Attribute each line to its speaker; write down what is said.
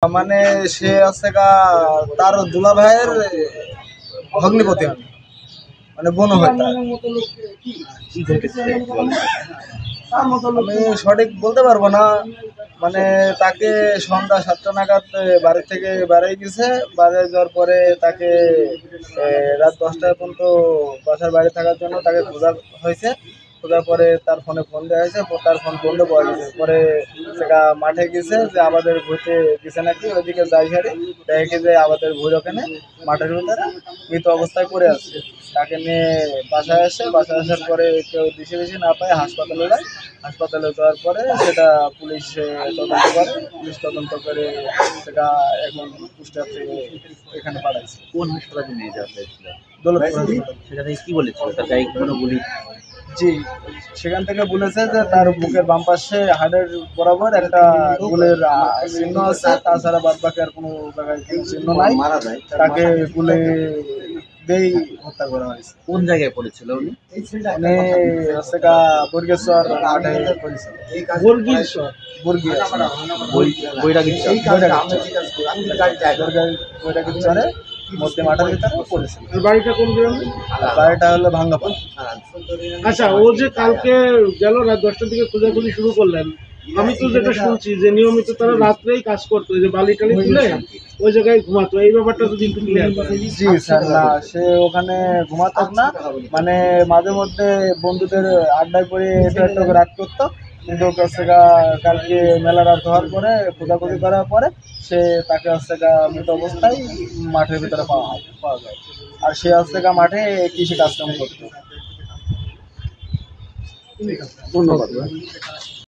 Speaker 1: মানে সে আছে তার দুলা ভাইয়ের ভগ্নিপতি আমি, মানে বোন হয় তার। আমি সঠিক বলতে পারবো না, মানে তাকে সন্ধ্যা 7টা নাগাদ বাড়ি থেকে বেরিয়ে গেছে। বেরিয়ে যাওয়ার পরে তাকে রাত 10টা পর্যন্ত বাসার বাইরে থাকার জন্য তাকে খোঁজা হয়েছে। খোঁজার পরে তার ফোনে ফোন দেওয়া হয়েছে, তার ফোন বন্ধ পাওয়া গেছে। পরে সেটা মাঠে গেছে যে আমাদের ভুঁইতে গেছে নাকি, ওইদিকে যাই হারে দেখে যে আমাদের ভুঁইর ওখানে মাঠের ভিতরে মৃত অবস্থায় পড়ে আছে। তাকে নিয়ে বাসায় আসে, বাসায় আসার পরে কেউ দিশে দিশে না পায় হাসপাতালে যায়। হাসপাতালে যাওয়ার পরে সেটা পুলিশ তদন্ত করে। পুলিশ তদন্ত করে সেটা এখন কুষ্টিয়া থেকে এখানে পাঠাইছে।
Speaker 2: কোন হাসপাতালে নিয়ে যাওয়া হয়েছিল?
Speaker 1: দৌলতপুর।
Speaker 2: সেটা থেকে কি বলেছিল? তার গায়ে কোনো গুলি?
Speaker 1: জি, সেখান থেকে বলেছে যে তার বুকের বাম পাশে হাড়ের বরাবর একটা গুলের চিহ্ন আছে, তাছাড়া বাদ বাকি আর কোনো জায়গায় কোনো চিহ্ন নাই। তাকে গুলে দিয়েই হত্যা করা হয়েছে।
Speaker 2: কোন জায়গায় পড়েছিল উনি?
Speaker 1: মানে হচ্ছে বর্গেশ্বর মাঠে করেছিল। বৈরাগীচরে মধ্যে মাঠের ভিতরে পড়েছিল।
Speaker 3: বাড়িটা কোন গ্রামে?
Speaker 1: বাড়িটা হলো ভাঙ্গাপাড়া।
Speaker 3: আচ্ছা, ও যে কালকে গেল রাত 10টার দিকে খোঁজাখুঁজি শুরু করলেন, আমি তো যেটা শুনছি যে নিয়মিত তারা রাত্রেই কাজ করতো, যে বালি টালি তুলে ওই জায়গায় ঘুমাতো। এই ব্যাপারটা যদি একটু ক্লিয়ার করেন।
Speaker 1: জি স্যার, না সে ওখানে ঘুমাতো না, মানে মাঝে মধ্যে বন্ধুদের আড্ডায় পড়ে একটু একটু রাত করতো। কিন্তু কালকে মেলা রাত হওয়ার পরে খোঁজাখুঁজি করার পরে তাকে মৃত অবস্থায় মাঠের ভিতরে পাওয়া যায়। আর সে মাঠে কৃষি কাজকাম করতো।
Speaker 3: ধন্যবাদ।